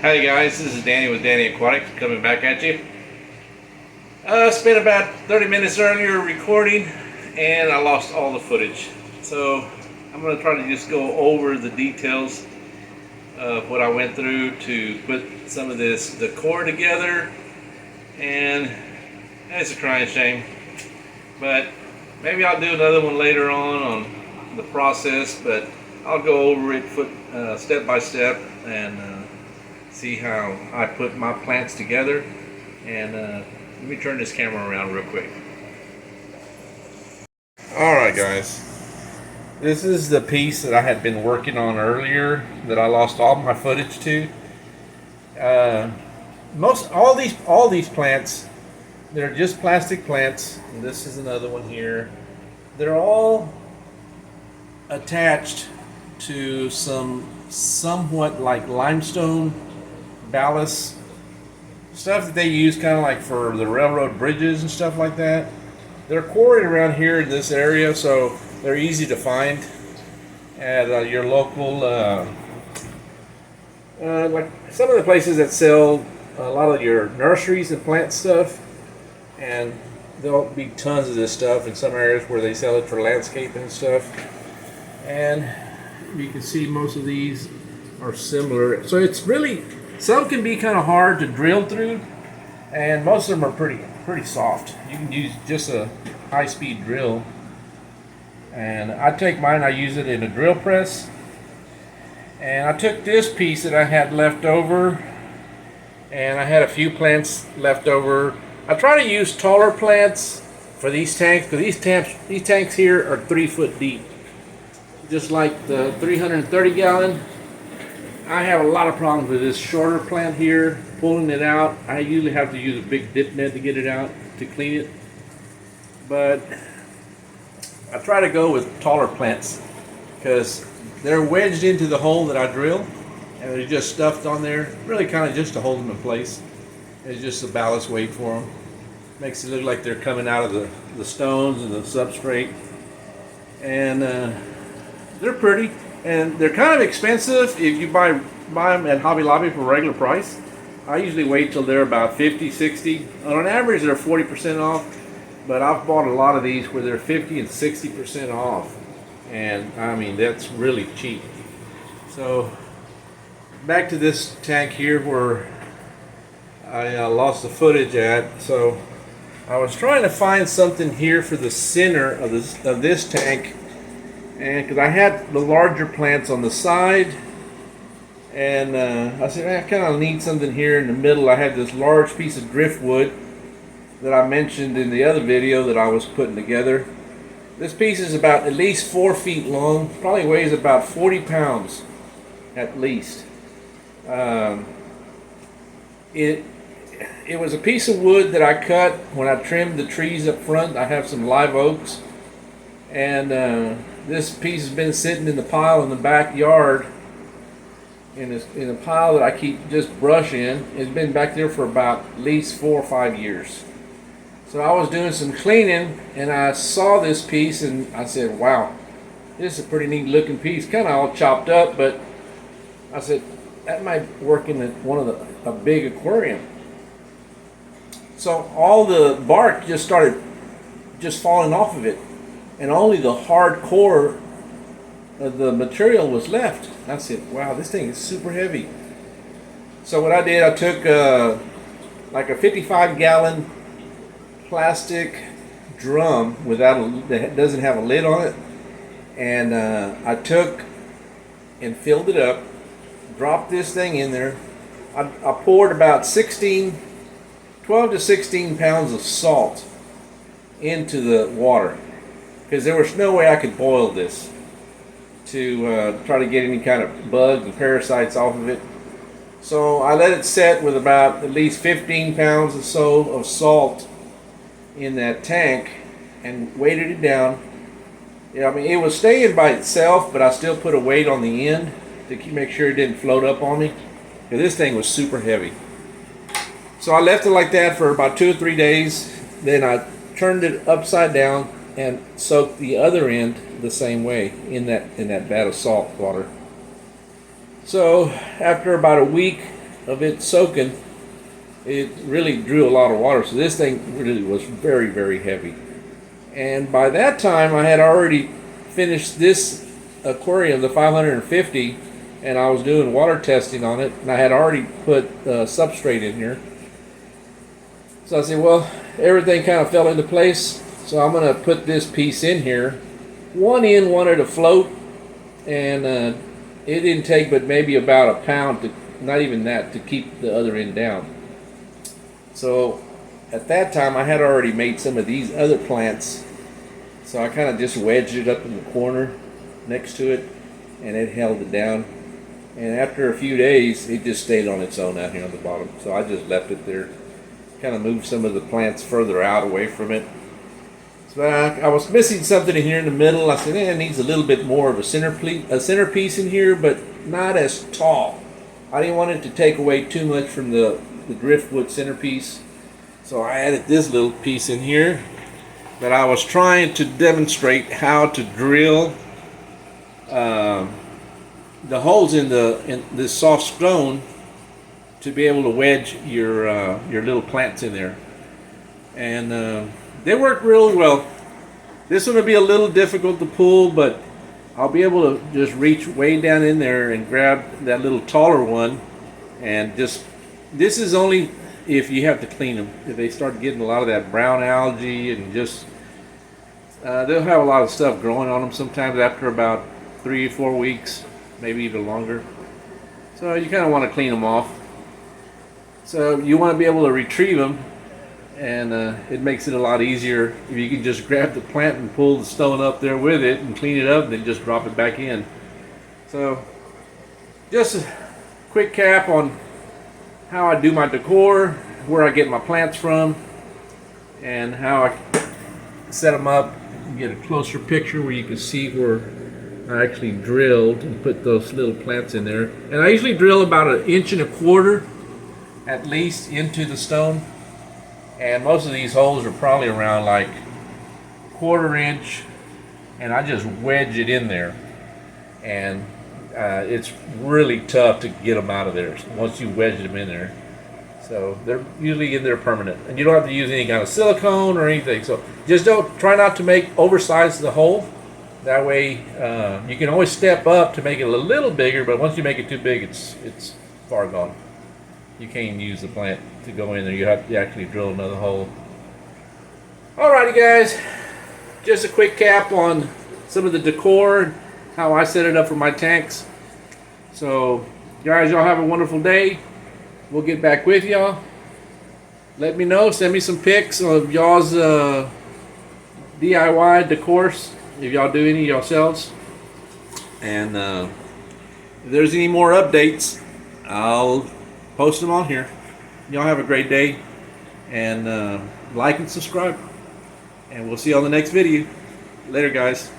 Hi guys, this is Danny with Danny Aquatics coming back at you. Spent about 30 minutes earlier recording and I lost all the footage. So I'm going to try to just go over the details of what I went through to put some of this decor together, and it's a crying shame. But maybe I'll do another one later on the process, but I'll go over it step by step and see how I put my plants together. And let me turn this camera around real quick. Alright guys, this is the piece that I had been working on earlier that I lost all my footage to. All these plants, they're just plastic plants. And this is another one here. They're all attached to some somewhat like limestone ballast stuff that they use kind of like for the railroad bridges and stuff like that. They're quarried around here in this area, so they're easy to find at your local like some of the places that sell a lot of your nurseries and plant stuff, and there'll be tons of this stuff in some areas where they sell it for landscaping and stuff. And you can see most of these are similar, so it's really, some can be kind of hard to drill through, and most of them are pretty soft. You can use just a high-speed drill, and I take mine, I use it in a drill press. And I took this piece that I had left over, and I had a few plants left over. I try to use taller plants for these tanks, because these tanks here are 3 foot deep, just like the 330 gallon. I have a lot of problems with this shorter plant here, pulling it out. I usually have to use a big dip net to get it out, to clean it. But I try to go with taller plants because they're wedged into the hole that I drill, and they're just stuffed on there, really kind of just to hold them in place. It's just a ballast weight for them. Makes it look like they're coming out of the stones and the substrate. And they're pretty. And they're kind of expensive if you buy them at Hobby Lobby for regular price. I usually wait till they're about 50, 60. On average, they're 40% off. But I've bought a lot of these where they're 50 and 60% off. And I mean, that's really cheap. So back to this tank here where I lost the footage at. So I was trying to find something here for the center of this tank. And because I had the larger plants on the side, and I said I kind of need something here in the middle. I had this large piece of driftwood that I mentioned in the other video that I was putting together. This piece is about at least 4 feet long, probably weighs about 40 pounds at least. It was a piece of wood that I cut when I trimmed the trees up front. I have some live oaks, and this piece has been sitting in the pile in the backyard, in a pile that I keep just brush in. It's been back there for about at least 4 or 5 years. So I was doing some cleaning and I saw this piece and I said, wow, this is a pretty neat looking piece. Kind of all chopped up, but I said, that might work in one of a big aquarium. So all the bark just started falling off of it, and only the hard core of the material was left. I said, wow, this thing is super heavy. So what I did, I took like a 55 gallon plastic drum that doesn't have a lid on it, and I took and filled it up, dropped this thing in there. I poured about 12 to 16 pounds of salt into the water, because there was no way I could boil this to try to get any kind of bugs and parasites off of it. So I let it set with about at least 15 pounds or so of salt in that tank and weighted it down. Yeah, I mean, it was staying by itself, but I still put a weight on the end to make sure it didn't float up on me, because this thing was super heavy. So I left it like that for about 2 or 3 days. Then I turned it upside down and soaked the other end the same way in that vat of salt water. So after about a week of it soaking, it really drew a lot of water. So this thing really was very, very heavy. And by that time, I had already finished this aquarium, the 550, and I was doing water testing on it, and I had already put substrate in here. So I said, well, everything kind of fell into place, so I'm going to put this piece in here. One end wanted to float, and it didn't take but maybe about a pound, to, not even that, to keep the other end down. So at that time, I had already made some of these other plants, so I kind of just wedged it up in the corner next to it, and it held it down. And after a few days, it just stayed on its own out here on the bottom. So I just left it there. Kind of moved some of the plants further out away from it. So I was missing something in here in the middle. I said, it needs a little bit more of a centerpiece in here, but not as tall. I didn't want it to take away too much from the driftwood centerpiece. So I added this little piece in here. But I was trying to demonstrate how to drill the holes in this soft stone to be able to wedge your little plants in there, and they work really well. This one will be a little difficult to pull, but I'll be able to just reach way down in there and grab that little taller one, and just, this is only if you have to clean them. If they start getting a lot of that brown algae and just they'll have a lot of stuff growing on them sometimes after about 3 or 4 weeks, maybe even longer. So you kind of want to clean them off. So you want to be able to retrieve them, and it makes it a lot easier if you can just grab the plant and pull the stone up there with it and clean it up and then just drop it back in. So just a quick cap on how I do my decor, where I get my plants from, and how I set them up. You get a closer picture where you can see where I actually drilled and put those little plants in there. And I usually drill about 1.25 inches at least into the stone, and most of these holes are probably around like 1/4 inch, and I just wedge it in there, and it's really tough to get them out of there once you wedge them in there. So they're usually in there permanent, and you don't have to use any kind of silicone or anything. So just try not to make oversize the hole. That way you can always step up to make it a little bigger, but once you make it too big, it's far gone. You can't use the plant to go in there. You have to actually drill another hole. Alrighty guys, just a quick cap on some of the decor, how I set it up for my tanks. So guys, y'all have a wonderful day. We'll get back with y'all. Let me know, send me some pics of y'all's DIY decors, if y'all do any yourselves. And if there's any more updates, I'll post them on here. Y'all have a great day, and like and subscribe, and we'll see you on the next video. Later guys.